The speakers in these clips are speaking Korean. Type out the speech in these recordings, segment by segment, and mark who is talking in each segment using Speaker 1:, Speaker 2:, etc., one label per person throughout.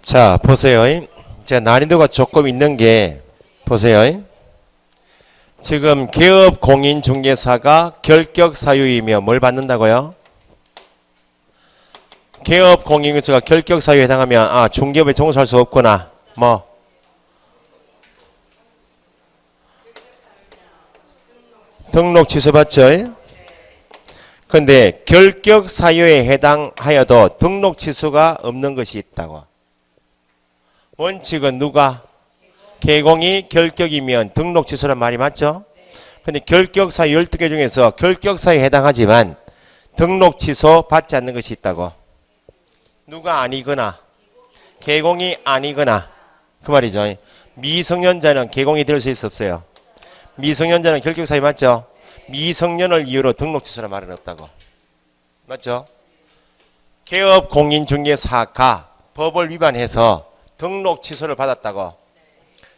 Speaker 1: 자, 보세요. 자, 난이도가 조금 있는 게 보세요. 지금 개업 공인중개사가 결격 사유이며 뭘 받는다고요? 개업 공인중개사가 결격 사유에 해당하면 중개업에 종사할 수 없구나. 뭐? 등록 취소 받죠? 근데 결격 사유에 해당하여도 등록 취소가 없는 것이 있다고. 원칙은 누가? 개공이 결격이면 등록 취소란 말이 맞죠? 근데 결격 사유 12개 중에서 결격 사유에 해당하지만 등록 취소 받지 않는 것이 있다고. 누가 아니거나 개공이 아니거나 그 말이죠. 미성년자는 개공이 될 수 없어요. 미성년자는 결격 사유 맞죠? 미성년을 이유로 등록 취소란 말은 없다고. 맞죠? 개업 공인중개사가 법을 위반해서 등록 취소를 받았다고.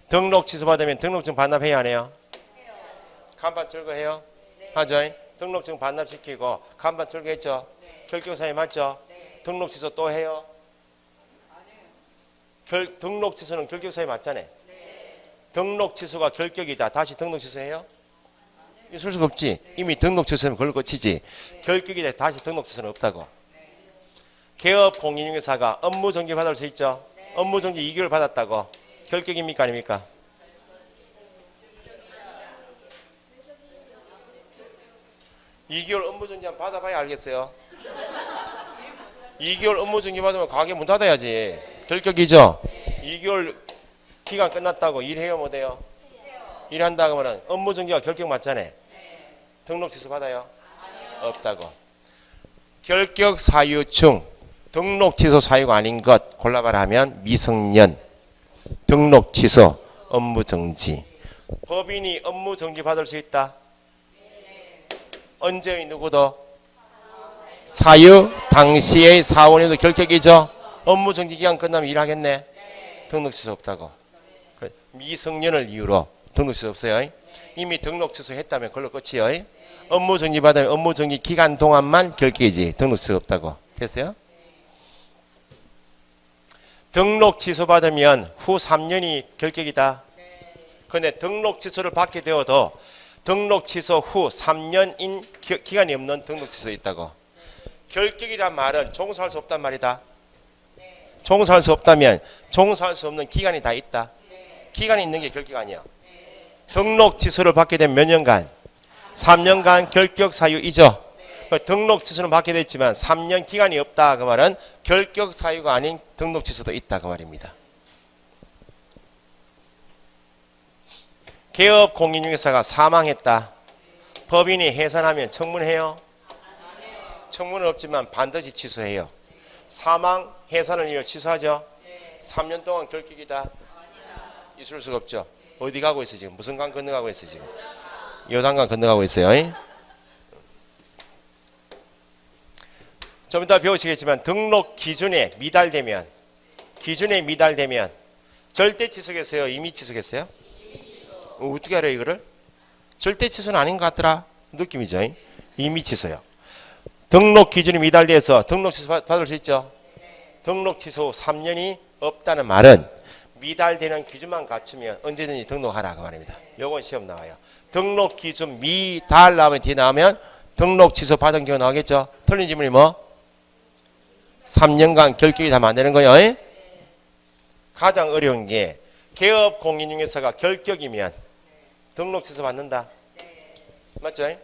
Speaker 1: 등록 취소 받으면 등록증 반납해야 하네요. 간판 철거해요? 하죠? 등록증 반납시키고 간판 철거했죠? 결격 사유 맞죠? 등록 취소 또 해요? 등록 취소는 결격 사유 맞잖아요. 등록 취소가 결격이다. 다시 등록 취소해요? 있을 수가 없지. 이미 등록 취소는 그걸 고치지. 결격이다. 다시 등록 취소는 없다고. 개업 공인중개사가 업무 정지 받을 수 있죠? 업무 정지 2개월 받았다고. 결격입니까 아닙니까? (2개월) 업무 정지 한번 받아봐야 알겠어요. 2개월 업무 정지 받으면 가게 문 닫아야지. 결격이죠? 2개월 기간 끝났다고 일해요 못해요? 일한다 그러면 업무 정지가 결격 맞잖아요. 등록 취소 받아요? 없다고. 결격 사유 중 등록 취소 사유가 아닌 것 골라봐라 하면 미성년, 등록 취소, 업무 정지. 법인이 업무 정지 받을 수 있다? 언제의 누구도? 사유 당시의 사원에도 결격이죠? 업무 정지 기간 끝나면 일하겠네? 등록 취소 없다고. 미성년을 이유로 등록 취소 없어요. 이미 등록 취소했다면 그걸로 끝이에요. 업무 정지 받으면 업무 정지 기간 동안만 결격이지 등록 취소 없다고. 됐어요? 등록 취소 받으면 후 3년이 결격이다. 그런데 등록 취소를 받게 되어도 등록 취소 후 3년인 기간이 없는 등록 취소 있다고. 결격이란 말은 종사할 수 없단 말이다. 종사할 수 없다면 종사할 수 없는 기간이 다 있다. 기간이 있는 게 결격 아니야. 등록 취소를 받게 된 몇 년간? 3년간 결격 사유이죠. 등록 취소는 받게 됐지만 3년 기간이 없다. 그 말은 결격 사유가 아닌 등록 취소도 있다. 그 말입니다. 개업 공인중개사가 사망했다. 법인이 해산하면 청문해요? 청문은 없지만 반드시 취소해요. 사망, 해산을 이유로 취소하죠? 3년 동안 결격이다. 있을 수가 없죠. 어디 가고 있어 지금? 무슨 강 건너가고 있어 지금? 요단강 건너가고 있어요. 좀 이따 배우시겠지만 등록 기준에 미달되면 절대 취소겠어요? 임의 취소겠어요? 어떻게 알아요 이거를? 절대 취소는 아닌 것 같더라. 느낌이죠. 임의 취소요. 등록 기준이 미달돼서 등록 취소 받을 수 있죠? 등록 취소 후 3년이 없다는 말은 미달되는 기준만 갖추면 언제든지 등록하라 그 말입니다. 요건 시험 나와요. 등록 기준 미달 나오면 뒤에 나오면 등록 취소 받은 경우 나오겠죠? 틀린 질문이 뭐? 3년간 결격이 다 만드는 거예요. 가장 어려운 게 개업 공인중개사가 결격이면 등록 취소 받는다. 맞죠?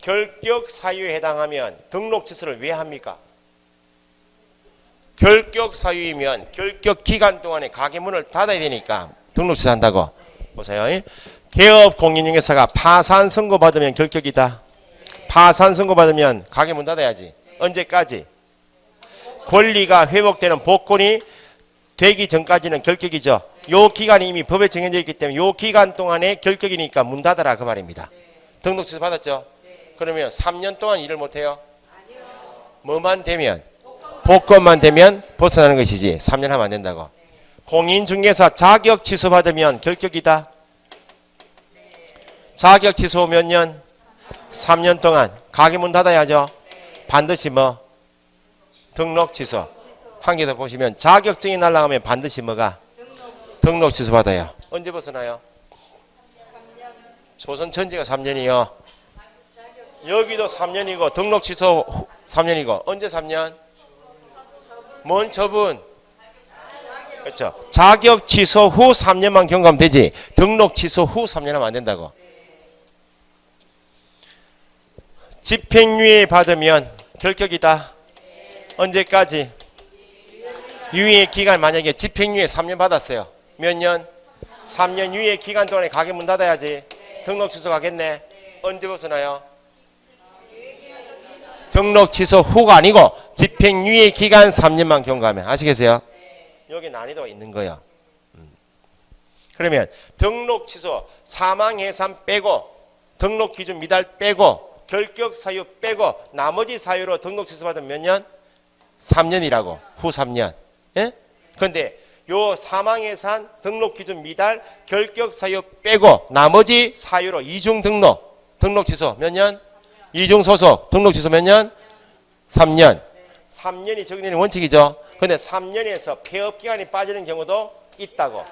Speaker 1: 결격 사유에 해당하면 등록 취소를 왜 합니까? 결격 사유이면 결격 기간 동안에 가게 문을 닫아야 되니까 등록 취소한다고. 보세요. 개업 공인중개사가 파산 선고 받으면 결격이다. 파산 선고 받으면 가게 문 닫아야지. 언제까지? 권리가 회복되는 복권이 되기 전까지는 결격이죠. 요 기간이 이미 법에 정해져 있기 때문에 요 기간 동안에 결격이니까 문 닫아라 그 말입니다. 등록 취소 받았죠? 그러면 3년 동안 일을 못해요? 뭐만 되면? 복권만 되면 벗어나는 것이지 3년 하면 안 된다고. 공인중개사 자격 취소 받으면 결격이다. 자격 취소 몇 년? 3년 동안 가게 문 닫아야죠. 반드시 뭐? 등록 취소. 한 개 더 보시면 자격증이 날아가면 반드시 뭐가? 등록 취소 받아요. 언제 벗어나요? 조선 천지가 3년이요. 여기도 3년이고 등록 취소 3년이고 언제 3년? 뭔 처분? 그렇죠. 자격 취소 후 3년만 경과하면 되지. 등록 취소 후 3년 하면 안 된다고. 집행유예 받으면 결격이다. 언제까지? 유예 기간 만약에 집행유예 3년 받았어요. 몇 년? 3년 유예 기간 동안에 가게 문 닫아야지. 등록 취소 가겠네. 언제 벗어나요? 등록 취소 후가 아니고 집행유예 기간 3년만 경과하면. 아시겠어요? 여기 난이도가 있는 거예요. 그러면 등록 취소 사망해산 빼고 등록 기준 미달 빼고 결격 사유 빼고 나머지 사유로 등록 취소 받으면 몇 년? 3년이라고. 후 3년. 예? 그런데 요 사망해산 등록 기준 미달 결격 사유 빼고 나머지 사유로 이중 등록 취소 몇 년? 이중 소속 등록 취소 몇 년? 3년. 3년이 정해진 원칙이죠. 근데 3년에서 폐업기간이 빠지는 경우도 있다고.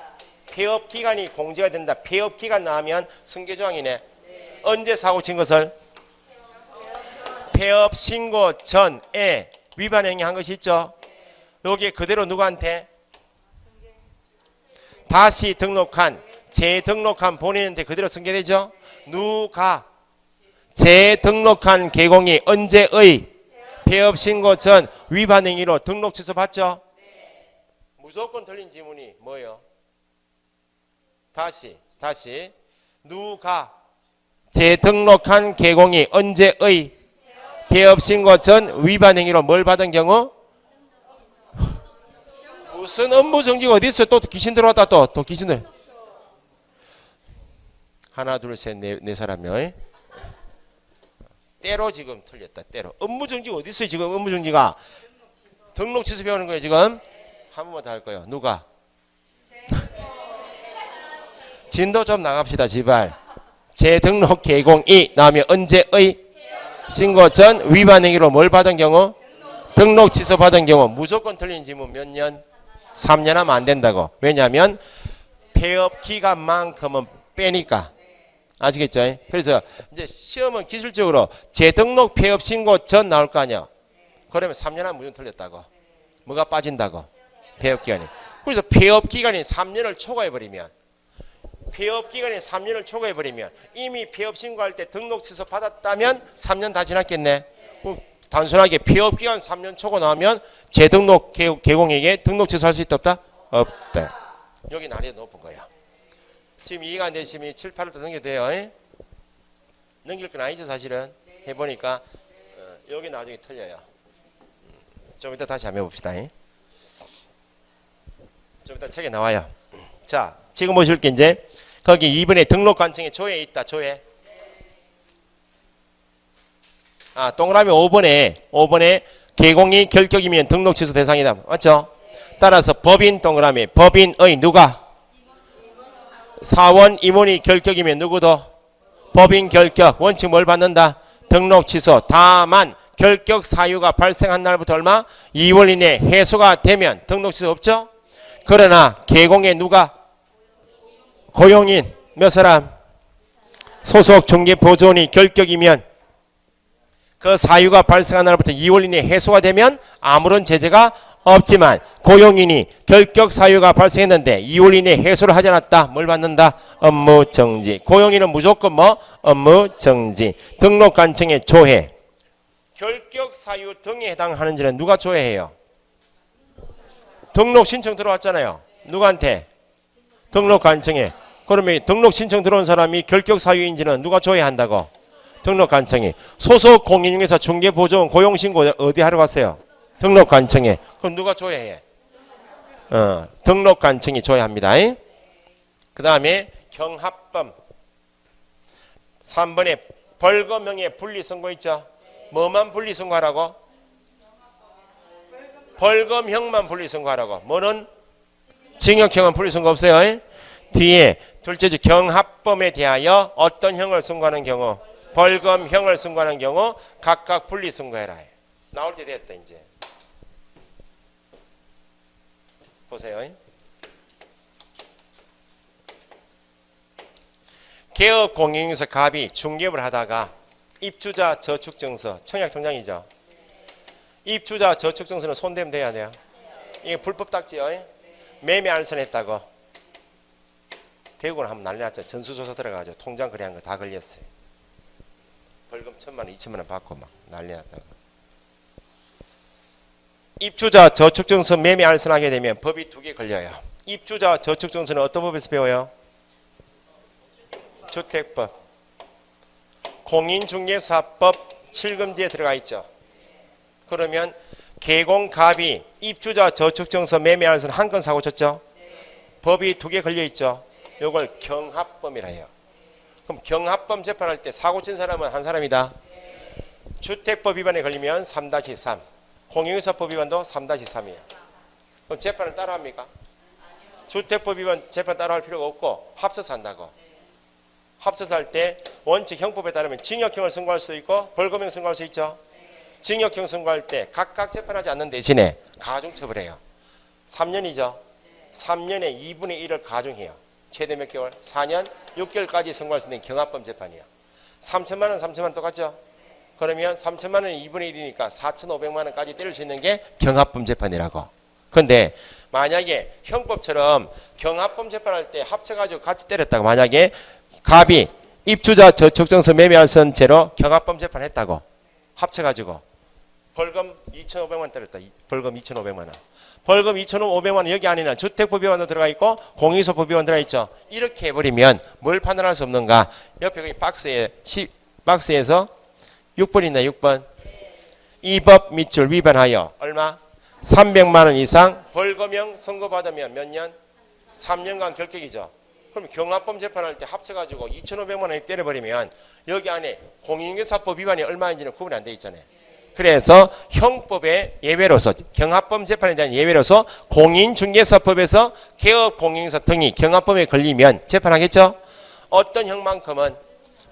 Speaker 1: 폐업기간이 공제가 된다. 폐업기간 나오면 승계조항이네. 언제 사고 친 것을? 폐업 신고 전에 위반 행위한 것이 있죠. 여기에 그대로 누구한테? 다시 등록한, 재등록한 본인한테 그대로 승계되죠. 누가? 재등록한 개공이 언제의? 폐업 신고 전 위반 행위로 등록 취소 받죠? 무조건 틀린 지문이 뭐예요? 다시 누가? 재등록한 개공이 언제의? 폐업 신고 전 위반 행위로 뭘 받은 경우? 무슨 업무 정지가 어디 있어? 또 귀신 들어왔다. 또 귀신들. 하나 둘 셋 네 사람이요. 때로 지금 틀렸다. 때로. 업무 정지가 어디 있어요? 지금 업무 정지가 등록 취소 배우는 거예요. 지금 한 번만 더 할 거예요. 누가? 진도 좀 나갑시다. 제발. 재등록 개공이 나오면 언제의? 신고 전 위반 행위로 뭘 받은 경우? 등록 취소 받은 경우. 무조건 틀린 지문 몇 년? 3년 하면 안 된다고. 왜냐하면 폐업 기간만큼은 빼니까. 아시겠죠? 그래서 이제 시험은 기술적으로 재등록 폐업 신고 전 나올 거 아니야. 그러면 3년 하면 무조건 틀렸다고. 뭐가 빠진다고? 폐업 기간이. 그래서 폐업 기간이 3년을 초과해버리면 이미 폐업 신고할 때 등록 취소 받았다면 3년 다 지났겠네. 단순하게 폐업 기간 3년 초과 나오면 재등록 개공에게 등록 취소할 수 있다 없다? 없다. 여기 난이도 높은 거야. 지금 이해가 안 되시면 7, 8을 더 넘겨도 돼요. 넘길 건 아니죠 사실은. 해보니까 여기 나중에 틀려요. 좀 이따 다시 한번 해봅시다. 좀 이따 책에 나와요. 자, 지금 보실 게 이제 거기 2번에 등록 관청에 조회 있다. 조회. 동그라미 5번에 개공이 결격이면 등록 취소 대상이다. 맞죠? 따라서 법인 동그라미 법인의 누가? 사원 임원이 결격이면 누구도? 법인 결격. 원칙 뭘 받는다? 등록 취소. 다만 결격 사유가 발생한 날부터 얼마? 2월 이내 해소가 되면 등록 취소 없죠? 그러나 개공의 누가? 고용인 몇 사람? 소속 중개보조원이 결격이면 그 사유가 발생한 날부터 2월 이내 해소가 되면 아무런 제재가 없지만 고용인이 결격 사유가 발생했는데 2월 이내 해소를 하지 않았다. 뭘 받는다? 업무 정지. 고용인은 무조건 뭐? 업무 정지. 등록 관청의 조회. 결격 사유 등에 해당하는지는 누가 조회해요? 등록 신청 들어왔잖아요. 누구한테? 등록 관청에. 그러면 등록 신청 들어온 사람이 결격 사유인지는 누가 조회한다고? 등록 관청에. 소속 공인중개사 중개보조원 고용신고 어디 하러 갔어요? 등록 관청에. 그럼 누가 조회해? 등록 관청이 조회합니다. 그 다음에 경합범. 3번에 벌금형의 분리선고 있죠? 뭐만 분리선고하라고? 벌금형만 분리선고하라고. 뭐는? 징역형은 분리선고 없어요. 뒤에 둘째 주 경합범에 대하여 어떤 형을 선고하는 경우? 벌금형을 선고하는 경우 각각 분리선고해라. 나올 때 됐다 이제. 보세요. 개업 공인인증서 갑이 중개업을 하다가 입주자 저축증서, 청약통장이죠. 입주자 저축증서는 손대면 돼야 돼요. 이게 불법 딱지요. 매매 알선했다고. 대구는 한번 난리 났죠. 전수조사 들어가가지고 통장 거래한 거 다 걸렸어요. 벌금 1,000만 원, 2,000만 원 받고 막 난리 났다고. 입주자 저축증서 매매 알선하게 되면 법이 2개 걸려요. 입주자 저축증서는 어떤 법에서 배워요? 주택법, 공인중개사법 7금지에 들어가 있죠. 그러면 개공갑이 입주자 저축증서 매매 알선 한 건 사고 쳤죠. 법이 2개 걸려 있죠. 이걸 경합범이라 해요. 그럼 경합범 재판할 때 사고 친 사람은 한 사람이다. 주택법 위반에 걸리면 3-3, 공인중개사법 위반도 3-3이에요. 그럼 재판을 따로 합니까? 주택법 위반 재판 따로 할 필요가 없고 합쳐서 한다고. 합쳐서 할 때 원칙 형법에 따르면 징역형을 선고할 수 있고 벌금형 선고할 수 있죠. 징역형 선고할 때 각각 재판하지 않는 대신에 가중처벌해요. 3년이죠. 3년에 2분의 1을 가중해요. 최대 몇 개월? 4년 6개월까지 선고할 수 있는 경합범 재판이에요. 3천만 원, 3천만 원 똑같죠? 그러면 3천만 원이 2분의 1이니까 4,500만 원까지 때릴 수 있는 게 경합범 재판이라고. 그런데 만약에 형법처럼 경합범 재판할 때 합쳐가지고 같이 때렸다고, 만약에 갑이 입주자 저축증서 매매알선 죄로 경합범 재판했다고 합쳐가지고 벌금 2,500만 원 때렸다. 벌금 2,500만 원. 벌금 2,500만 원 여기 안에는 주택법 위반도 들어가 있고 공인중개사법 위반 들어가 있죠. 이렇게 해버리면 뭘 판단할 수 없는가? 옆에 그 박스에서 6번 있나 6번. 이 법 밑줄 위반하여 얼마? 300만 원 이상 벌금형 선고받으면 몇 년? 3년간 결격이죠. 그럼 경합범 재판할 때 합쳐가지고 2,500만 원이 때려버리면 여기 안에 공인중개사법 위반이 얼마인지는 구분이 안 돼 있잖아요. 그래서 형법의 예외로서 경합범 재판에 대한 예외로서 공인중개사법에서 개업 공인중개사 등이 경합범에 걸리면 재판하겠죠. 어떤 형만큼은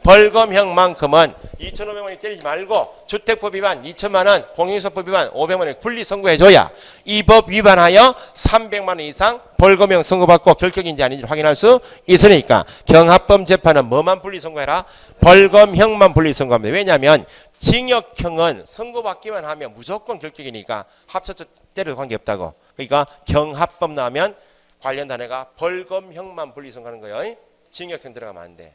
Speaker 1: 벌금형만큼은 2,500원이 때리지 말고 주택법 위반 2천만 원, 공인중개사법 위반 500만 원 분리 선고해줘야 이 법 위반하여 300만 원 이상 벌금형 선고받고 결격인지 아닌지 확인할 수 있으니까 경합범 재판은 뭐만 분리 선고해라? 벌금형만 분리 선고합니다. 왜냐하면 징역형은 선고받기만 하면 무조건 결격이니까 합쳐서 때려도 관계없다고. 그러니까 경합범 나오면 관련 단어가 벌금형만 분리 선고하는 거예요. 징역형 들어가면 안 돼.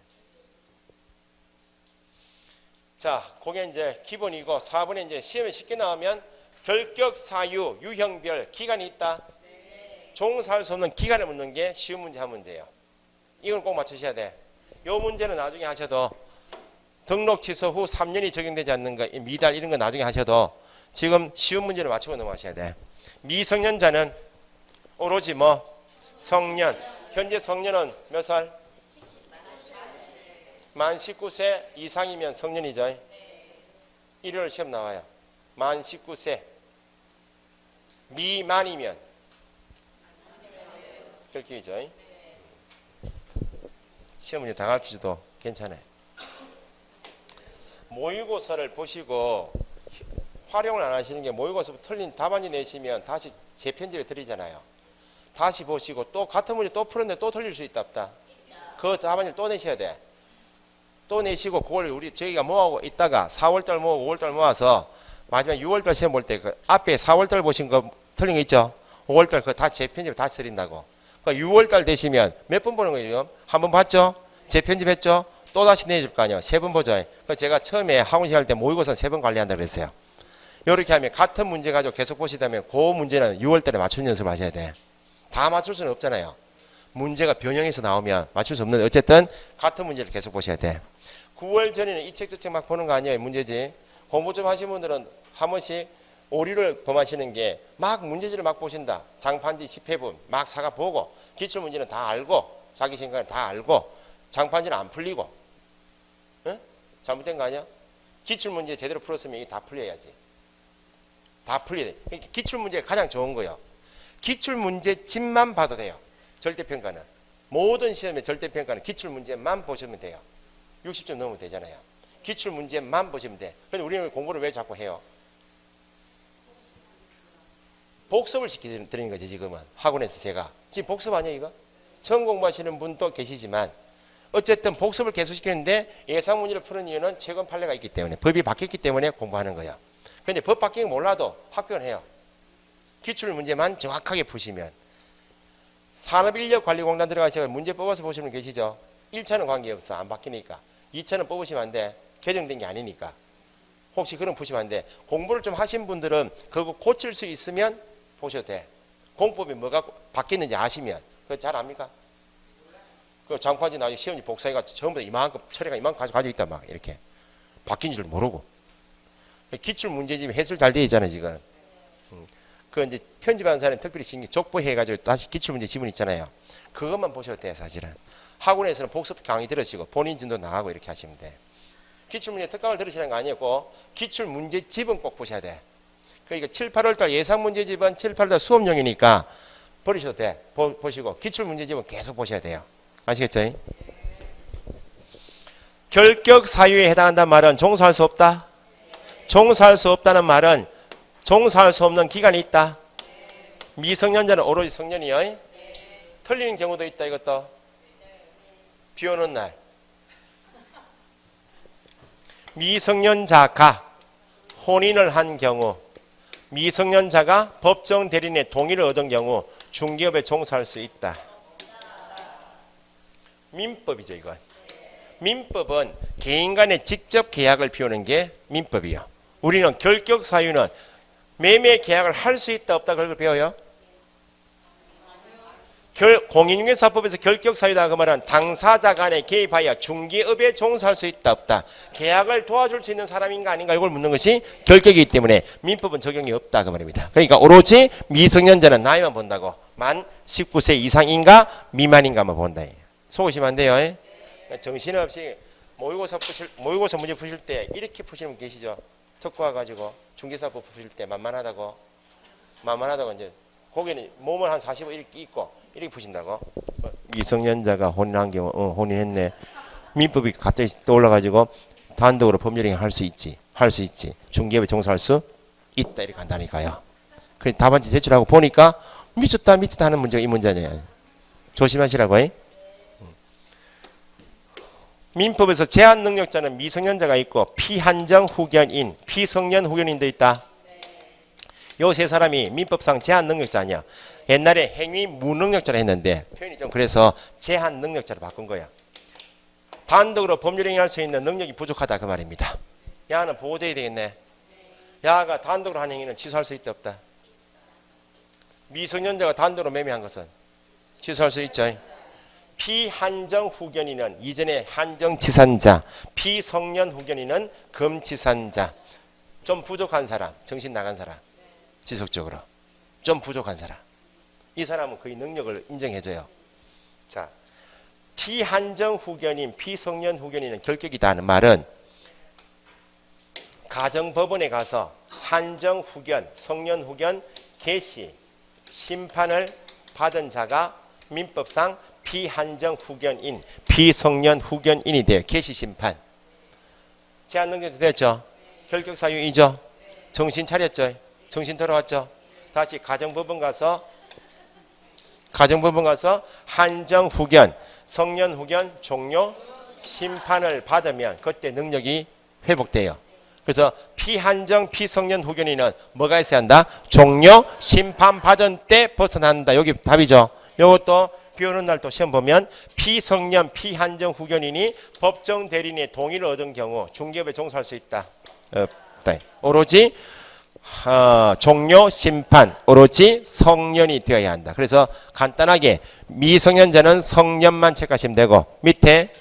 Speaker 1: 자, 그게 이제 기본이고 4번에 이제 시험에 쉽게 나오면 결격 사유, 유형별 기간이 있다. 종사할 수 없는 기간을 묻는 게 쉬운 문제 한 문제예요. 이걸 꼭 맞추셔야 돼. 이 문제는 나중에 하셔도 등록 취소 후 3년이 적용되지 않는 거, 미달 이런 거 나중에 하셔도 지금 쉬운 문제를 맞추고 넘어가셔야 돼. 미성년자는 오로지 뭐 성년, 현재 성년은 몇 살? 만 19세 이상이면 성년이죠. 일요일 시험 나와요. 만 19세 미만이면 결격이죠. 시험 문제 다 가르치셔도 괜찮아요. 모의고사를 보시고 활용을 안 하시는 게 모의고사 틀린 답안지 내시면 다시 재편집에 드리잖아요. 다시 보시고 또 같은 문제 또 풀었는데 또 틀릴 수 있다 없다. 그 답안지를 또 내셔야 돼. 또 내시고 그걸 저희가 모아고 있다가 4월달 모으고 5월달 모아서 마지막 6월달 시험 볼 때 그 앞에 4월달 보신 거 틀린 거 있죠? 5월달 그거 다 재편집 다시 드린다고. 그러니까 6월달 되시면 몇 번 보는 거예요? 한 번 봤죠? 재편집했죠? 또 다시 내줄 거 아니에요? 3번 보죠. 그래서 제가 처음에 학원시 할 때 모의고사 3번 관리한다 그랬어요. 이렇게 하면 같은 문제 가지고 계속 보시다면 그 문제는 6월달에 맞추는 연습을 하셔야 돼. 다 맞출 수는 없잖아요. 문제가 변형해서 나오면 맞출 수 없는데 어쨌든 같은 문제를 계속 보셔야 돼. 9월 전에는 이 책 저 책 막 보는 거 아니에요. 문제지. 공부 좀 하신 분들은 한 번씩 오류를 범하시는 게 막 문제지를 막 보신다. 장판지 10회분 막 사가 보고 기출문제는 다 알고 자기 생각은 다 알고 장판지는 안 풀리고. 응? 잘못된 거 아니야? 기출문제 제대로 풀었으면 이게 다 풀려야지. 다 풀려야 돼. 기출문제가 가장 좋은 거예요. 기출문제 집만 봐도 돼요. 절대평가는. 모든 시험의 절대평가는 기출문제만 보시면 돼요. 60점 넘으면 되잖아요. 기출문제만 보시면 돼. 근데 우리는 공부를 왜 자꾸 해요? 복습을 시켜드리는 거지 지금은. 학원에서 제가. 지금 복습 아니에요 이거? 처음 공부하시는 분도 계시지만 어쨌든 복습을 계속 시키는데 예상 문제를 푸는 이유는 최근 판례가 있기 때문에, 법이 바뀌었기 때문에 공부하는 거야. 근데 법 바뀌는 거 몰라도 합격은 해요. 기출 문제만 정확하게 푸시면. 산업인력관리공단 들어가셔서 문제 뽑아서 보시는 분 계시죠? 1차는 관계없어. 안 바뀌니까. 2차는 뽑으시면 안 돼. 개정된 게 아니니까. 혹시 그런 보시면 안 돼. 공부를 좀 하신 분들은 그거 고칠 수 있으면 보셔도 돼. 공법이 뭐가 바뀌었는지 아시면. 그거 잘 압니까? 그 장판지 나중에 시험지 복사해가 전부 다 이만큼 처리가 이만큼 가지고 있다 막 이렇게 바뀐 줄 모르고. 기출 문제집이 해설 잘 되어 있잖아요 지금. 그 이제 편집하는 사람이 특별히 신경 족보해가지고 다시 기출 문제 지문 있잖아요. 그것만 보셔도 돼요 사실은. 학원에서는 복습 강의 들으시고 본인 진도 나가고 이렇게 하시면 돼. 기출 문제 특강을 들으시는 거 아니었고 기출 문제집은 꼭 보셔야 돼. 그러니까 7, 8월달 예상 문제집은 7, 8월달 수업용이니까 버리셔도 돼. 보시고 기출 문제집은 계속 보셔야 돼요. 아시겠죠? 결격 사유에 해당한다는 말은 종사할 수 없다. 종사할 수 없다는 말은 종사할 수 없는 기간이 있다. 미성년자는 오로지 성년이요. 틀리는 경우도 있다 이것도. 비 오는 날. 미성년자가 혼인을 한 경우, 미성년자가 법정 대리인의 동의를 얻은 경우 중개업에 종사할 수 있다. 민법이죠 이건. 민법은 개인 간의 직접 계약을 비우는 게 민법이요. 우리는 결격 사유는 매매 계약을 할 수 있다 없다 그걸 배워요. 공인중개사법에서 결격 사유다 그 말은 당사자 간에 개입하여 중개업에 종사할 수 있다 없다. 계약을 도와줄 수 있는 사람인가 아닌가 이걸 묻는 것이 결격이기 때문에 민법은 적용이 없다 그 말입니다. 그러니까 오로지 미성년자는 나이만 본다고. 만 19세 이상인가 미만인가만 본다. 속으시면 안 돼요. 정신없이 모의고사 문제 푸실 때 이렇게 푸시는 분 계시죠? 듣고 와가지고 중개사법 푸실 때 만만하다고 이제 거기는 몸을 한 45 이렇게 있고 이렇게 푸신다고. 미성년자가 혼인한 경우 혼인했네. 민법이 갑자기 떠올라가지고 단독으로 법률행위 할 수 있지. 중개업에 종사할 수 있다 이렇게 한다니까요. 그래서 답안지 제출하고 보니까 미쳤다 하는 문제가 이 문제냐. 조심하시라고. 민법에서 제한 능력자는 미성년자가 있고 피한정 후견인, 피성년 후견인도 있다. 요 세 사람이 민법상 제한 능력자 아니야. 옛날에 행위 무능력자라 했는데 표현이 좀 그래서 제한 능력자로 바꾼 거야. 단독으로 법률행위할 수 있는 능력이 부족하다 그 말입니다. 야는 보호돼야 되겠네. 야가 단독으로 한 행위는 취소할 수 있다 없다. 미성년자가 단독으로 매매한 것은 취소할 수 있죠. 피한정 후견인은 이전에 한정치산자, 피성년 후견인은 금치산자. 좀 부족한 사람, 정신 나간 사람, 지속적으로 좀 부족한 사람. 이 사람은 거의 능력을 인정해줘요. 자, 피한정 후견인, 피성년 후견인은 결격이다 하는 말은 가정법원에 가서 한정 후견, 성년 후견 개시 심판을 받은 자가 민법상 피한정 후견인, 피성년 후견인이 돼요. 개시 심판. 제한 능력도 됐죠. 결격 사유이죠. 정신 차렸죠. 정신 돌아왔죠. 다시 가정법원 가서 한정 후견, 성년 후견 종료 심판을 받으면 그때 능력이 회복돼요. 그래서 피한정, 피성년 후견인은 뭐가 있어야 한다? 종료 심판 받은 때 벗어난다. 여기 답이죠. 이것도 비 오는 날 또 시험 보면 피성년, 피한정 후견인이 법정 대리인의 동의를 얻은 경우 중개업에 종사할 수 있다. 없다. 오로지 종료 심판 오로지 성년이 되어야 한다. 그래서 간단하게 미성년자는 성년만 체크하시면 되고 밑에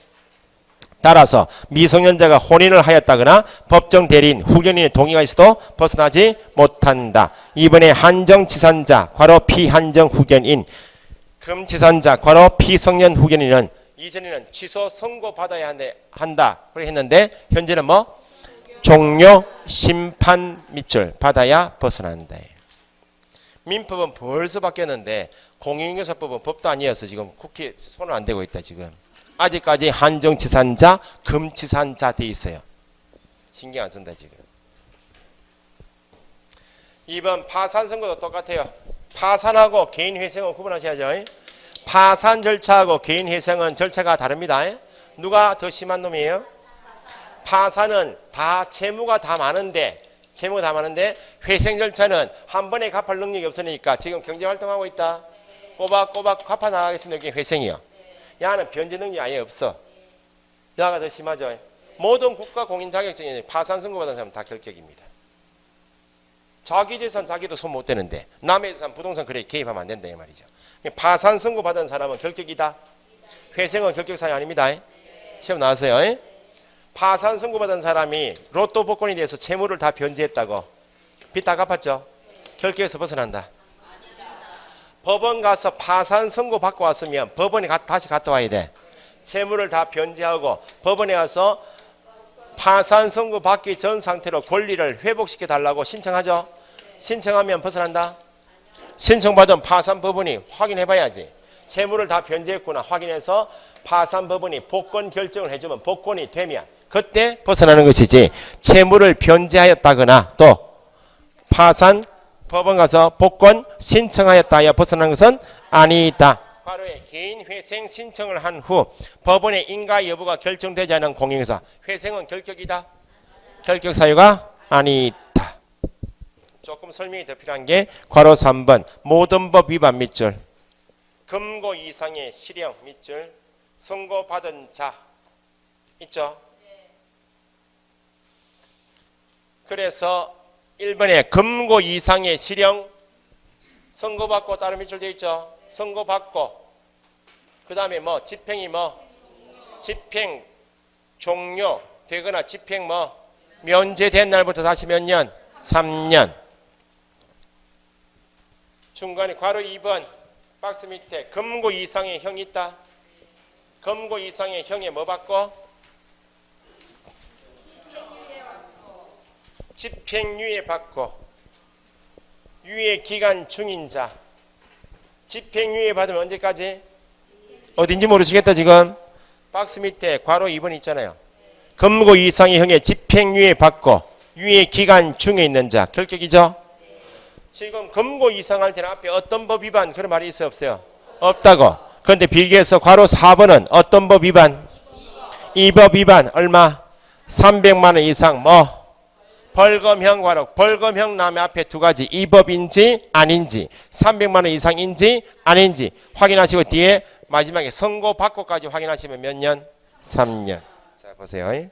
Speaker 1: 따라서 미성년자가 혼인을 하였다거나 법정 대리인 후견인의 동의가 있어도 벗어나지 못한다. 이번에 한정치산자 괄호 피한정 후견인 금치산자 괄호 피성년 후견인은 이전에는 취소 선고 받아야 한다 그렇게 했는데 현재는 뭐 종료 심판 밑줄 받아야 벗어난다. 민법은 벌써 바뀌었는데 공인중개사법은 법도 아니어서 지금 국회에 손을 안 대고 있다. 지금 아직까지 한정치산자 금치산자 돼 있어요. 신경 안 쓴다 지금. 2번 파산 선고도 똑같아요. 파산하고 개인 회생은 구분하셔야죠. 파산 절차하고 개인 회생은 절차가 다릅니다. 누가 더 심한 놈이에요? 파산은 다 채무가 다 많은데 회생 절차는 한 번에 갚을 능력이 없으니까 지금 경제활동하고 있다. 꼬박꼬박 갚아 나가겠습니다. 이게 회생이요. 야는 변제 능력이 아예 없어. 야가 더 심하죠. 모든 국가 공인 자격증이 파산 선고받은 사람은 다 결격입니다. 자기 재산 자기도 손 못 대는데 남의 재산 부동산 거래에 개입하면 안 된다 이 말이죠. 파산 선고받은 사람은 결격이다. 회생은 결격사유 아닙니다. 시험 나왔어요. 파산 선고받은 사람이 로또 복권에 대해서 채무를 다 변제했다고 빚 다 갚았죠. 결격에서 벗어난다. 법원 가서 파산 선고 받고 왔으면 법원에 다시 갔다 와야 돼. 채무를 다 변제하고 법원에 가서 파산 선고 받기 전 상태로 권리를 회복시켜 달라고 신청하죠. 신청하면 벗어난다. 신청받은 파산 법원이 확인해 봐야지. 채무를 다 변제했구나 확인해서 파산 법원이 복권 결정을 해주면 복권이 되면 그때 벗어나는 것이지, 채무를 변제하였다거나 또 파산 법원 가서 복권 신청하였다 하여 벗어나는 것은 아니다. 과로에 개인 회생 신청을 한 후 법원의 인가 여부가 결정되지 않은 공인회사 회생은 결격이다. 결격 사유가 아니다. 조금 설명이 더 필요한 게 괄호 3번 모든 법 위반 밑줄 금고 이상의 실형 밑줄 선고받은 자 있죠. 그래서 1번에 금고 이상의 실형 선고받고 다른 밑줄 되어 있죠. 선고받고 그 다음에 뭐 집행이 뭐 집행 종료 되거나 집행 뭐 면제된 날부터 다시 몇 년? 3년. 중간에 괄호 2번 박스 밑에 금고 이상의 형이 있다. 금고 이상의 형에 뭐 받고? 집행유예 받고 유예 기간 중인 자. 집행유예 받으면 언제까지? 어딘지 모르시겠다 지금. 박스 밑에 괄호 2번 있잖아요. 금고 이상의 형의 집행유예 받고 유예 기간 중에 있는 자. 결격이죠. 지금 금고 이상 할 때는 앞에 어떤 법 위반 그런 말이 있어요 없어요? 없다고. 그런데 비교해서 괄호 4번은 어떤 법 위반? 이 법 위반 얼마? 300만 원 이상 뭐? 벌금형 괄호 벌금형 남의 앞에 두 가지 이 법인지 아닌지 300만 원 이상인지 아닌지 확인하시고 뒤에 마지막에 선고받고까지 확인하시면 몇 년? 3년. 자 보세요.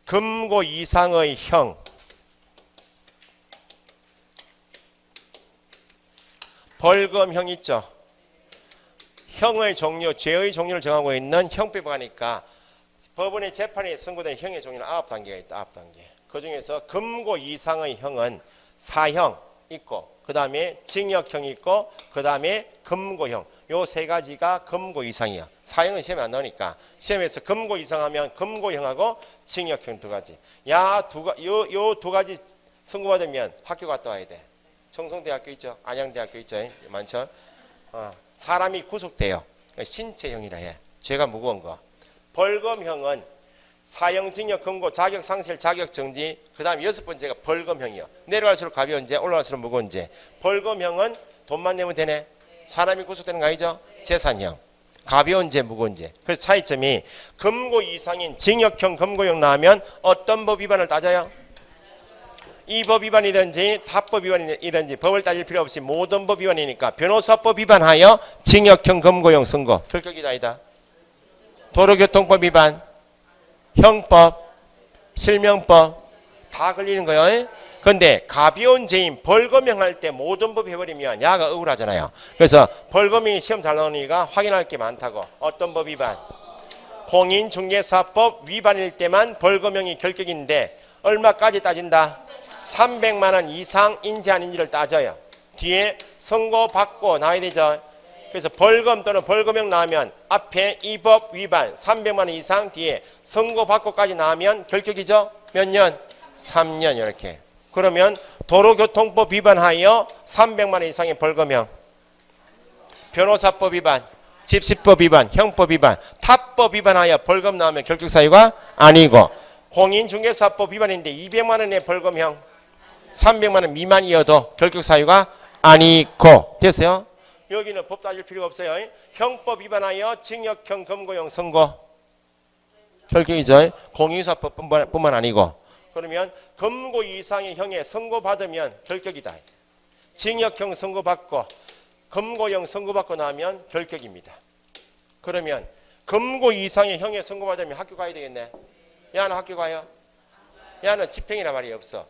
Speaker 1: 금고 이상의 형 벌금형 있죠. 형의 종류, 죄의 종류를 정하고 있는 형법에 가니까 법원의 재판에 선고된 형의 종류는 9단계가 있다. 9단계. 그 중에서 금고 이상의 형은 사형 있고 그 다음에 징역형 있고 그 다음에 금고형. 요 세 가지가 금고 이상이야. 사형은 시험에 안 나오니까 시험에서 금고 이상하면 금고형하고 징역형 두 가지. 요 두 가지 선고받으면 학교 갔다 와야 돼. 청송대학교 있죠. 안양대학교 있죠. 많죠. 사람이 구속돼요. 신체형이라 해. 죄가 무거운 거. 벌금형은 사형, 징역, 금고, 자격 상실, 자격 정지. 그 다음에 6번째가 벌금형이요. 내려갈수록 가벼운 죄, 올라갈수록 무거운 죄. 벌금형은 돈만 내면 되네. 사람이 구속되는 거 아니죠? 재산형. 가벼운 죄, 무거운 죄. 그래서 차이점이 금고 이상인 징역형, 금고형 나오면 어떤 법 위반을 따져요? 이 법 위반이든지 타법 위반이든지 법을 따질 필요 없이 모든 법 위반이니까 변호사법 위반하여 징역형, 금고형 선고. 결격이다 아니다. 도로교통법 위반, 형법, 실명법 다 걸리는 거예요. 그런데 가벼운 죄인 벌금형 할 때 모든 법 해버리면 야가 억울하잖아요. 그래서 벌금형이 시험 잘 나오니까 확인할 게 많다고. 어떤 법 위반? 공인중개사법 위반일 때만 벌금형이 결격인데 얼마까지 따진다? 300만 원 이상인지 아닌지를 따져요. 뒤에 선고받고 나와야 되죠. 그래서 벌금 또는 벌금형 나오면 앞에 이 법 위반 300만 원 이상 뒤에 선고받고까지 나오면 결격이죠. 몇 년? 3년 이렇게. 그러면 도로교통법 위반하여 300만 원 이상의 벌금형, 변호사법 위반, 집시법 위반, 형법 위반, 타법 위반하여 벌금 나오면 결격 사유가 아니고 공인중개사법 위반인데 200만 원의 벌금형, 300만 원 미만이어도 결격 사유가 아니고. 됐어요? 여기는 법 따질 필요가 없어요. 형법 위반하여 징역형 검거형 선고. 결격이죠. 공인유사법뿐만 아니고. 그러면 검거 이상의 형에 선고받으면 결격이다. 징역형 선고받고 검거형 선고받고 나면 결격입니다. 그러면 검거 이상의 형에 선고받으면 학교 가야 되겠네. 야는 학교 가요? 야는 집행이란 말이 없어.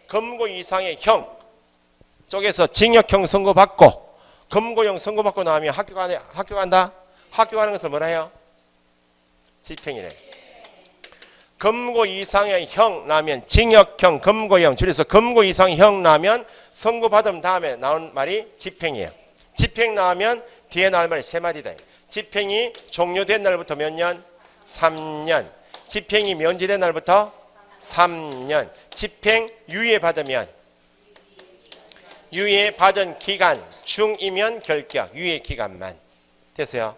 Speaker 1: 검거 이상의 형 쪽에서 징역형 선고받고 검거형 선고받고 나면 학교 간다? 학교 가는 것을 뭐라 해요? 집행이래. 검거 이상의 형 나면 징역형, 검거형, 줄여서 검거 이상의 형 나면 선고받은 다음에 나온 말이 집행이에요. 집행 나오면 뒤에 나올 말이 세 마디다. 집행이 종료된 날부터 몇 년? 3년. 집행이 면제된 날부터 3년. 집행 유예 받으면 유예 받은 기간 중이면 결격. 유예 기간만. 됐어요?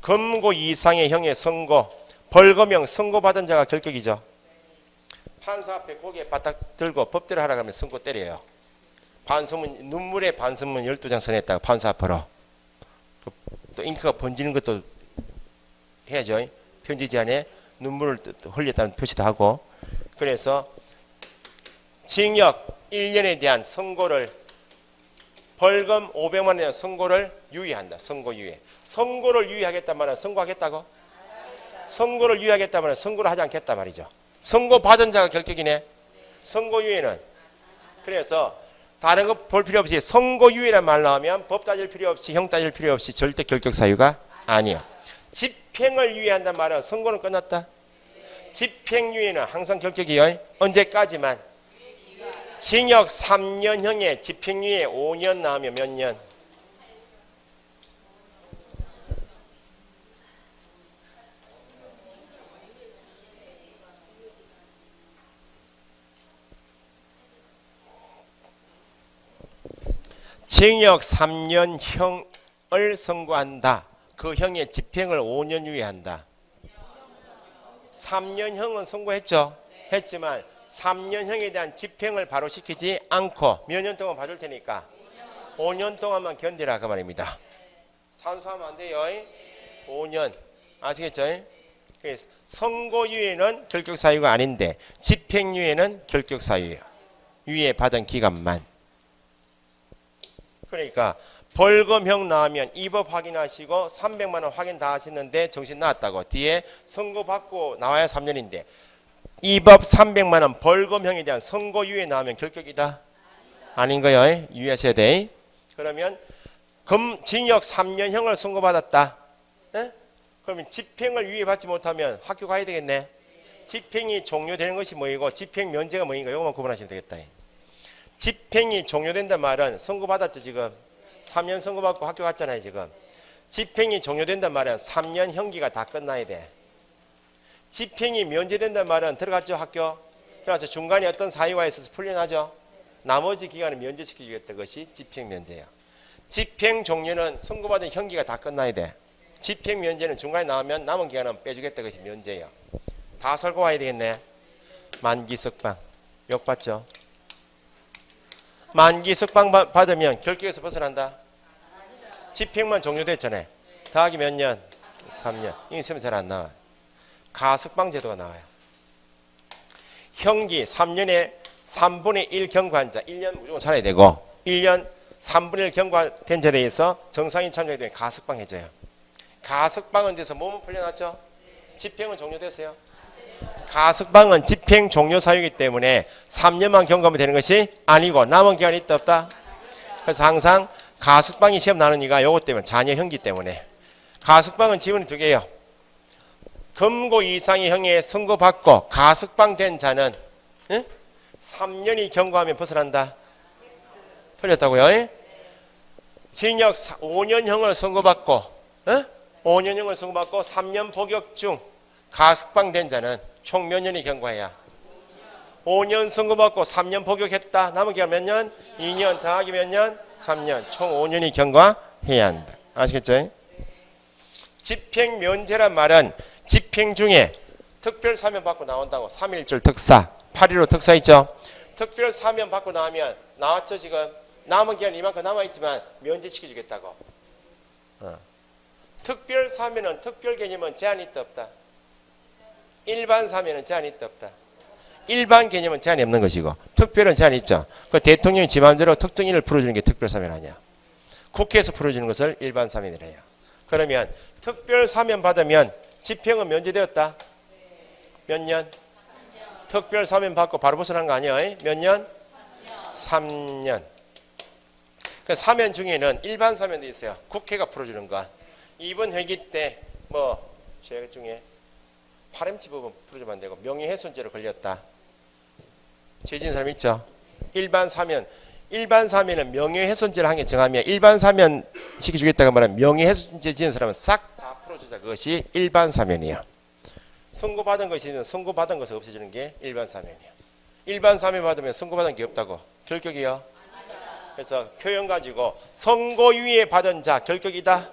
Speaker 1: 검거 이상의 형의 선고, 벌금형 선고받은 자가 결격이죠. 판사 앞에 고개 바닥 들고 법대로 하라고 하면 선고 때려요. 반소문, 눈물의 반소문 12장 써냈다가 판사 앞으로. 또 잉크가 번지는 것도 해야죠. 편지 제안에 눈물을 흘렸다는 표시도 하고. 그래서 징역 1년에 대한 선고를, 벌금 500만 원에 대한 선고를 유예한다. 선고 유예. 선고를 유예하겠단 말은 선고하겠다고? 선고를 유예하겠단 말은 선고를 하지 않겠단 말이죠. 선고 받은 자가 결격이네. 선고 유예는. 그래서 다른 거 볼 필요 없이 선고 유예란 말 나오면 법 따질 필요 없이 형 따질 필요 없이 절대 결격 사유가 아니야. 집행을 유예한단 말은 선고는 끝났다. 집행 유예는 항상 결격이요. 언제까지만? 징역 3년형에 집행유예 5년 나오면 몇 년? 징역 3년형을 선고한다. 그 형의 집행을 5년 유예한다. 3년형은 선고했죠. 했지만 3년형에 대한 집행을 바로 시키지 않고 몇 년 동안 봐줄 테니까 5년 동안만 견디라 그 말입니다. 산수하면 안 돼요. 5년. 아시겠죠? 선고유예는 결격사유가 아닌데 집행유예는 결격사유예요. 유예 받은 기간만. 그러니까 벌금형 나오면 입업 확인하시고 300만 원 확인 다 하셨는데 정신 나왔다고. 뒤에 선고받고 나와야 3년인데 입업 300만 원 벌금형에 대한 선고유예 나오면 결격이다? 아닌 거예요. 유의하셔야 돼. 그러면 징역 3년형을 선고받았다. 에? 그러면 집행을 유예받지 못하면 학교 가야 되겠네. 집행이 종료되는 것이 뭐이고 집행 면제가 뭐인가 이것만 구분하시면 되겠다. 집행이 종료된단 말은 선고받았죠. 지금 3년 선고받고 학교 갔잖아요. 지금 집행이 종료된단 말은 3년 형기가 다 끝나야 돼. 집행이 면제된단 말은 들어갔죠. 학교 들어가서 중간에 어떤 사유가 있어서 풀려나죠. 나머지 기간을 면제시켜주겠다. 것이 집행 면제예요. 집행 종료는 선고받은 형기가 다 끝나야 돼. 집행 면제는 중간에 나오면 남은 기간은 빼주겠다. 것이 면제예요. 다 설고 와야 되겠네. 만기 석방 욕 받죠. 만기 석방 받으면 결격에서 벗어난다. 집행만 종료됐잖아요. 더하기 몇 년? 3년. 이게 시험에 잘 안 나와요. 가석방 제도가 나와요. 형기 3년에 3분의 1 경과한 자 1년 무조건 살아야 되고 1년 3분의 1 경과된 자에 대해서 정상인 참여에 되면 가석방 해줘요. 가석방은 돼서 몸은 풀려났죠? 집행은 종료됐어요? 가석방은 집행 종료 사유이기 때문에 3년만 경과하면 되는 것이 아니고 남은 기간이 있다 없다? 그래서 항상 가석방이 시험 나는 이유가 요것 때문에 자녀 형기 때문에. 가석방은 지문이 두 개예요. 검고 이상의 형에 선고받고 가석방된 자는 3년이 경과하면 벗어난다. 틀렸다고요? 징역 5년형을 선고받고 5년형을 선고받고 3년 복역 중 가석방된 자는 총 몇 년이 경과해야? 5년 선고받고 3년 복역했다. 남은 기간 몇 년? 2년 더하기 몇 년? 3년. 총 5년이 경과해야 한다. 아시겠죠? 집행 면제란 말은 집행 중에 특별 사면 받고 나온다고 3.1절 특사 8.15 특사 있죠. 특별 사면 받고 나면 나왔죠. 지금 남은 기간 이만큼 남아있지만 면제시켜 주겠다고. 특별 사면은 특별 개념은 제한이 있다 없다? 일반 사면은 제한이 있다 없다? 일반 개념은 제한이 없는 것이고 특별은 제한이 있죠. 그 대통령이 지 마음대로 특정인을 풀어주는 게 특별 사면 아니야. 국회에서 풀어주는 것을 일반 사면이래요. 그러면 특별 사면 받으면 집행은 면제되었다? 몇 년? 특별 사면 받고 바로 벗어난 거 아니에요? 몇 년? 3년. 그 사면 중에는 일반 사면도 있어요. 국회가 풀어주는 거. 이번 회기 때 뭐 죄 중에 파렴치 부분 풀어주면 안 되고 명예훼손죄로 걸렸다. 죄진 사람 있죠? 일반 사면은 명예훼손죄를 한 개 정하면 일반 사면 시켜주겠다고 말하면 명예훼손죄 지은 사람은 싹 다 풀어주자. 그것이 일반 사면이에요. 선고받은 것이 있으면 선고받은 것을 없애주는 게 일반 사면이에요. 일반 사면 받으면 선고받은 게 없다고. 결격이요? 그래서 표현 가지고 선고유예 받은 자 결격이다.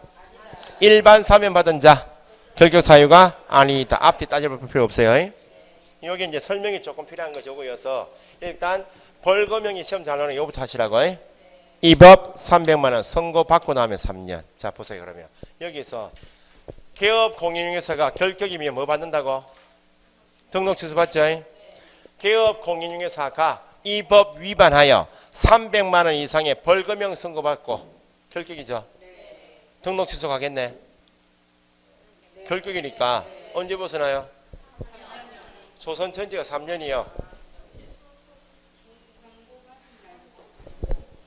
Speaker 1: 일반 사면 받은 자 결격 사유가 아니다. 앞뒤 따져볼 필요 없어요. 여기 이제 설명이 조금 필요한 것이 요거여서 일단 벌금형이 시험 잘 나오는 요부터 하시라고. 이 법 300만 원 선고 받고 나면 3년. 자 보세요. 그러면 여기서 개업 공인중개사가 결격이면 뭐 받는다고? 등록 취소 받죠. 개업 공인중개사가 이 법 위반하여 300만 원 이상의 벌금형 선고받고 결격이죠. 등록 취소 가겠네. 결격이니까 언제 벗어나요? 조선 전제가 3년이요.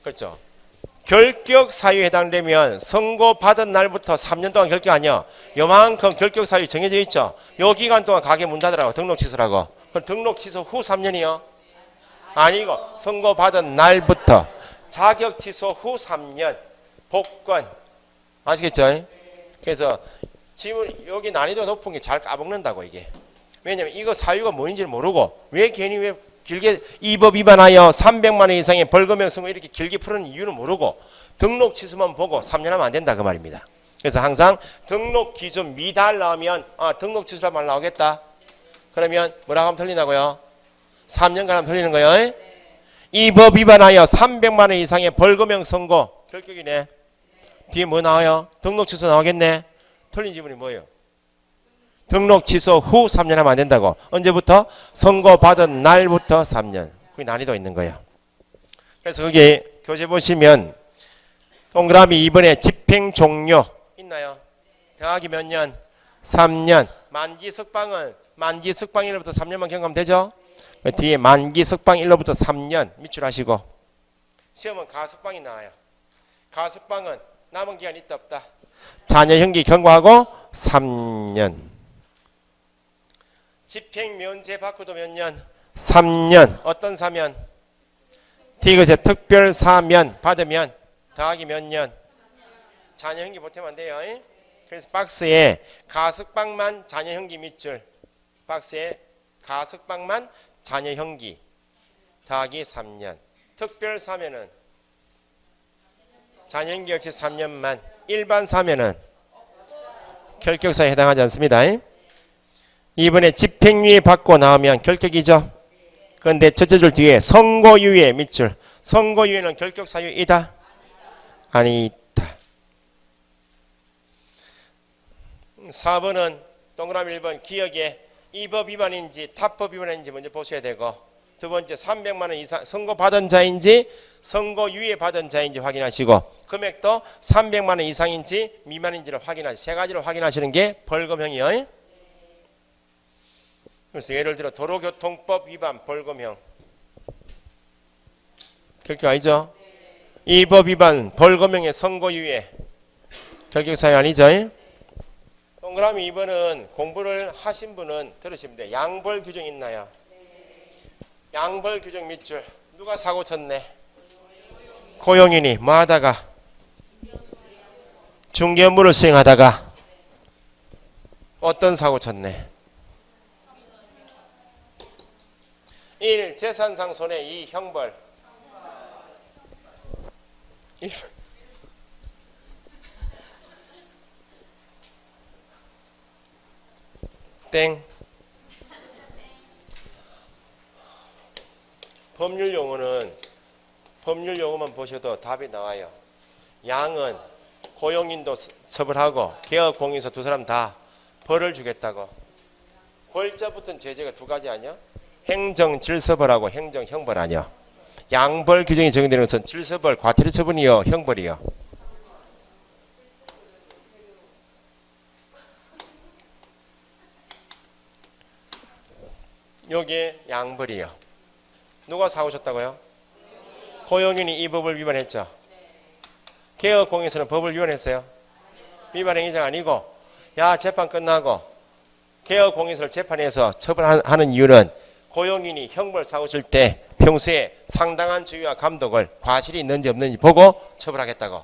Speaker 1: 그렇죠. 결격 사유에 해당되면 선고받은 날부터 3년 동안 결격 아니요. 요만큼 결격 사유 정해져 있죠. 요 기간 동안 가게 문 닫으라고. 등록 취소라고. 그럼 등록 취소 후 3년이요? 아니고 선고받은 날부터 자격 취소 후 3년 복권. 아시겠죠? 그래서 지금 여기 난이도 높은 게 잘 까먹는다고 이게. 왜냐면 이거 사유가 뭐인지를 모르고 왜 괜히 왜 길게 이 법 위반하여 300만 원 이상의 벌금형 선고 이렇게 길게 푸는 이유는 모르고 등록 취소만 보고 3년 하면 안 된다 그 말입니다. 그래서 항상 등록 기준 미달 나오면 등록 취소란 말 나오겠다. 그러면 뭐라고 하면 틀리나고요? 3년간 하면 틀리는 거예요. 이 법 위반하여 300만 원 이상의 벌금형 선고 결격이네. 뒤에 뭐 나와요? 등록 취소 나오겠네. 틀린 지문이 뭐예요? 등록 취소 후 3년 하면 안 된다고. 언제부터? 선고받은 날부터 3년. 그게 난이도 있는 거예요. 그래서 거기 교재 보시면 동그라미 2번에 집행 종료 있나요? 더하기 몇 년? 3년. 만기 석방은 만기 석방일로부터 3년만 경과하면 되죠? 그 뒤에 만기 석방일로부터 3년 밑줄하시고 시험은 가석방이 나와요. 가석방은 남은 기간 있다 없다? 자녀 형기 경과하고 3년. 집행 면제 받고도 몇 년? 3년. 어떤 사면? T그제 특별 사면 받으면 더하기 몇 년? 자녀 형기 보태면 안 돼요. 그래서 박스에 가석방만 자녀 형기 밑줄. 박스에 가석방만 자녀 형기 더하기 3년. 특별 사면은 자녀 형기 역시 3년만. 일반 사면은 결격사에 해당하지 않습니다. 이번에 집행유예 받고 나오면 결격이죠. 그런데 첫째 줄 뒤에 선고유예 밑줄. 선고유예는 결격사유이다? 아니다. 4번은 동그라미 1번 기억에 이 법 위반인지 타법 위반인지 먼저 보셔야 되고 두 번째 300만 원 이상 선고받은 자인지 선고유예 받은 자인지 확인하시고 금액도 300만 원 이상인지 미만인지를 확인하시 세 가지를 확인하시는 게 벌금형이에요. 그래서 예를 들어 도로교통법 위반 벌금형 결격 아니죠? 이 법 위반 벌금형의 선고유예 결격사유 아니죠? 동그라미 2번은 공부를 하신 분은 들으시면 돼요. 양벌 규정 있나요? 양벌 규정 밑줄. 누가 사고 쳤네? 고용인이 뭐 하다가? 중개 업무를 수행하다가 어떤 사고 쳤네? 1. 재산상 손해. 2. 형벌. 1. 땡. 법률 용어만 보셔도 답이 나와요. 양은 고용인도 처벌하고 개업공인서 두 사람 다 벌을 주겠다고. 벌자 붙은 제재가 두 가지 아니야? 행정질서벌하고 행정형벌 아니야? 양벌 규정이 적용되는 것은 질서벌, 과태료 처분이요, 형벌이요. 요게 양벌이요. 누가 사오셨다고요? 고용인이 이 법을 위반했죠. 개업공인서는 법을 위반했어요. 위반 행위자가 아니고, 야 재판 끝나고 개업공인서를 재판에서 처벌하는 이유는 고용인이 형벌 사고칠 때 평소에 상당한 주의와 감독을 과실이 있는지 없는지 보고 처벌하겠다고.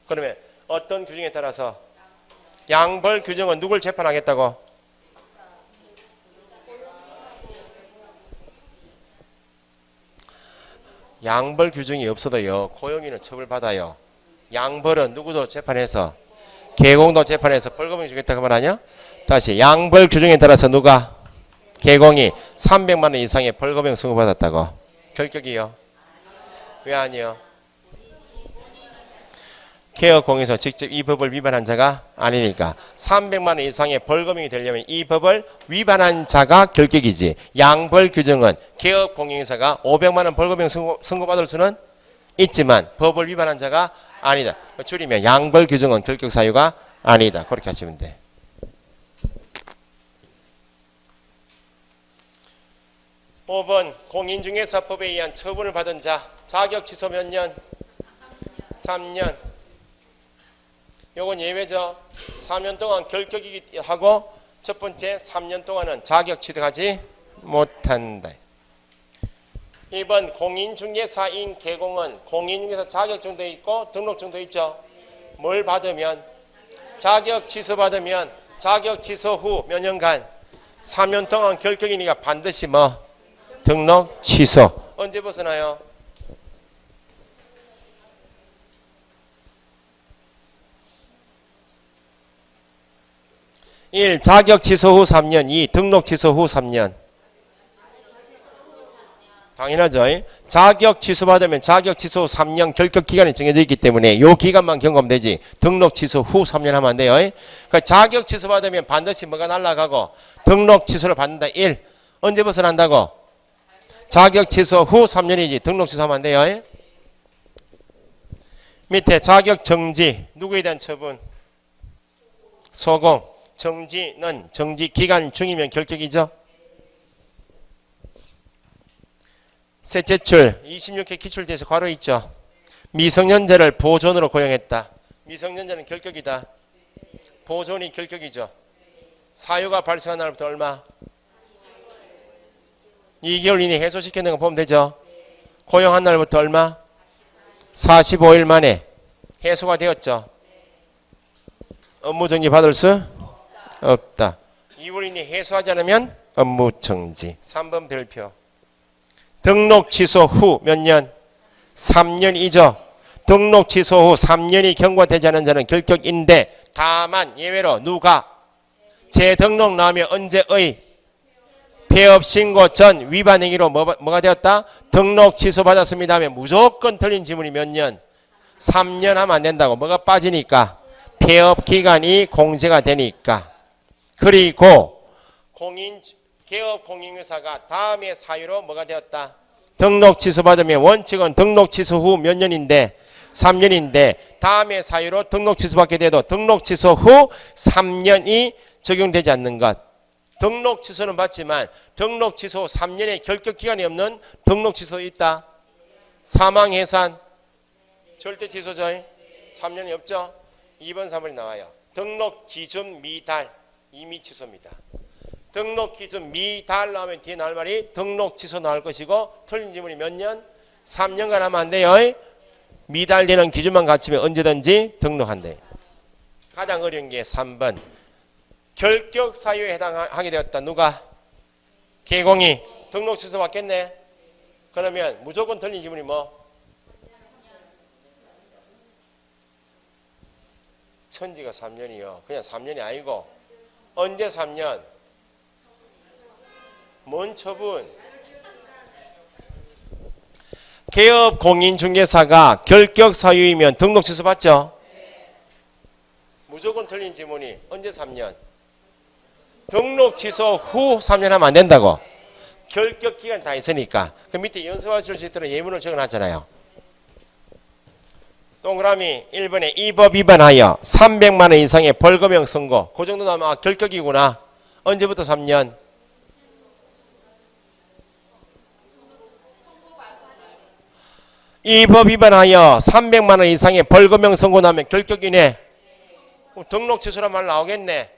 Speaker 1: 그러면 어떤 규정에 따라서 양벌 규정은 누굴 재판하겠다고? 양벌 규정이 없어도요, 고용인은 처벌받아요. 양벌은 누구도 재판해서, 개공도 재판해서 벌금을 주겠다고 말 아니야? 다시, 양벌 규정에 따라서 누가? 개공이 300만 원 이상의 벌금형 선고받았다고. 결격이요? 왜 아니요? 개업공인서 직접 이 법을 위반한 자가 아니니까 300만 원 이상의 벌금형이 되려면 이 법을 위반한 자가 결격이지. 양벌 규정은 개업공인서가 500만 원 벌금형 선고받을 수는 있지만 법을 위반한 자가 아니다. 줄이면 양벌 규정은 결격 사유가 아니다. 그렇게 하시면 돼. 5번 공인중개사법에 의한 처분을 받은 자 자격 취소 몇 년? 3년. 요건 예외죠. 4년 동안 결격이 하고 첫 번째 3년 동안은 자격 취득하지 못한다. 2번 공인중개사인 개공은 공인중개사 자격증도 있고 등록증도 있죠. 뭘 받으면? 자격 취소 받으면 자격 취소 후 몇 년간? 3년 동안 결격이니까 반드시 뭐? 등록 취소. 언제 벗어나요? (1) 자격 취소 후 3년. (2) 등록 취소 후 3년. 당연하죠. 자격 취소받으면 자격 취소 후 3년 결격 기간이 정해져 있기 때문에 요 기간만 경고하면 되지. 등록 취소 후 3년 하면 안 돼요. 그러니까 자격 취소받으면 반드시 뭐가 날라가고 등록 취소를 받는다. 1. 언제 벗어난다고? 자격 취소 후 3년이지. 등록 취소하면 안 돼요. 밑에 자격 정지. 누구에 대한 처분? 소공. 정지는 정지 기간 중이면 결격이죠. 셋째 줄 26회 기출대에서 괄호 있죠. 미성년자를 보존으로 고용했다. 미성년자는 결격이다. 보존이 결격이죠. 사유가 발생한 날부터 얼마? 2개월 이내 해소시켰는 거 보면 되죠. 고용한 날부터 얼마? 45일 만에 해소가 되었죠. 업무정지 받을 수 없다. 2월 이내 해소하지 않으면 업무정지. 3번 별표. 등록 취소 후 몇 년? 3년이죠. 등록 취소 후 3년이 경과되지 않은 자는 결격인데 다만 예외로 누가? 재등록 나오면 언제의? 폐업 신고 전 위반 행위로 뭐가 되었다? 등록 취소 받았습니다 하면 무조건 틀린 지문이 몇 년? 3년 하면 안 된다고. 뭐가 빠지니까? 폐업 기간이 공제가 되니까. 그리고 개업 공인중개사가 다음의 사유로 뭐가 되었다? 등록 취소 받으면 원칙은 등록 취소 후 몇 년인데? 3년인데 다음의 사유로 등록 취소 받게 돼도 등록 취소 후 3년이 적용되지 않는 것. 등록 취소는 받지만 등록 취소 후 3년의 결격 기간이 없는 등록 취소 있다. 사망 해산 절대 취소죠. 3년이 없죠. 2번 3번이 나와요. 등록 기준 미달 이미 취소입니다. 등록 기준 미달 나오면 뒤에 나올 말이 등록 취소 나올 것이고 틀린 지문이 몇 년? 3년간 하면 안 돼요. 미달되는 기준만 갖추면 언제든지 등록한대. 가장 어려운 게 3번. 결격 사유에 해당하게 되었다. 누가? 개공이. 등록 취소 받겠네. 그러면 무조건 틀린 지문이 뭐? 천지가 3년이요. 그냥 3년이 아니고 언제 3년? 뭔 처분? 개업 공인중개사가 결격 사유이면 등록 취소 받죠? 무조건 틀린 지문이 언제 3년? 등록 취소 후 3년 하면 안 된다고. 결격 기간 다 있으니까. 그 밑에 연습하실 수 있도록 예문을 적어놨잖아요. 동그라미 1번에 이 법 위반하여 300만 원 이상의 벌금형 선고. 그 정도 나면 결격이구나. 언제부터 3년? 이 법 위반하여 300만 원 이상의 벌금형 선고 나면 결격이네. 등록 취소란 말 나오겠네.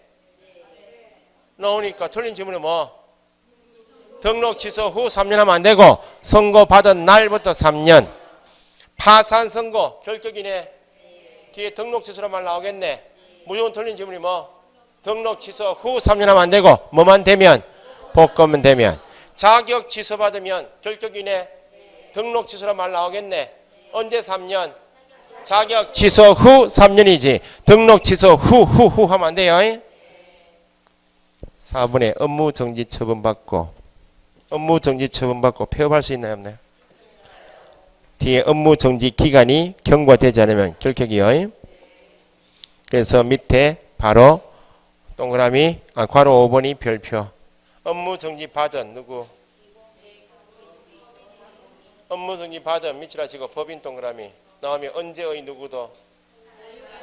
Speaker 1: 나오니까 틀린 질문이 뭐? 등록 취소 후 3년 하면 안 되고 선고 받은 날부터 3년. 파산 선고 결격이네. 뒤에 등록 취소란 말 나오겠네. 무조건 틀린 질문이 뭐? 등록 취소 후 3년 하면 안 되고 뭐만 되면? 복권만 되면. 자격 취소 받으면 결격이네. 등록 취소란 말 나오겠네. 언제 3년? 자격 취소 후 3년이지. 등록 취소 후 하면 안 돼요. 4번에 업무 정지 처분 받고 폐업할 수 있나요 없나요? 뒤에 업무 정지 기간이 경과되지 않으면 결격이요. 그래서 밑에 바로 동그라미 괄호 5번이 별표. 업무 정지 받은 누구? 업무 정지 받은 밑줄 하시고 법인 동그라미 나오면 언제의 누구도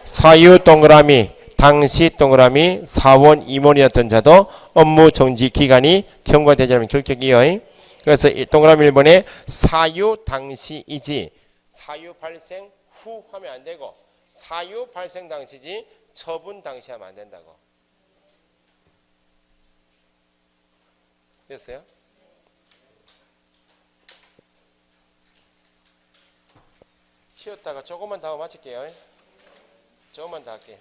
Speaker 1: 사유 동그라미 당시 동그라미 사원 임원이었던 자도 업무 정지 기간이 경과되지 않으면 결격이요. 그래서 이 동그라미 1번에 사유 당시이지 사유 발생 후 하면 안 되고 사유 발생 당시지 처분 당시 하면 안 된다고. 됐어요? 쉬었다가 조금만 더 하고 마칠게요. 조금만 더 할게요.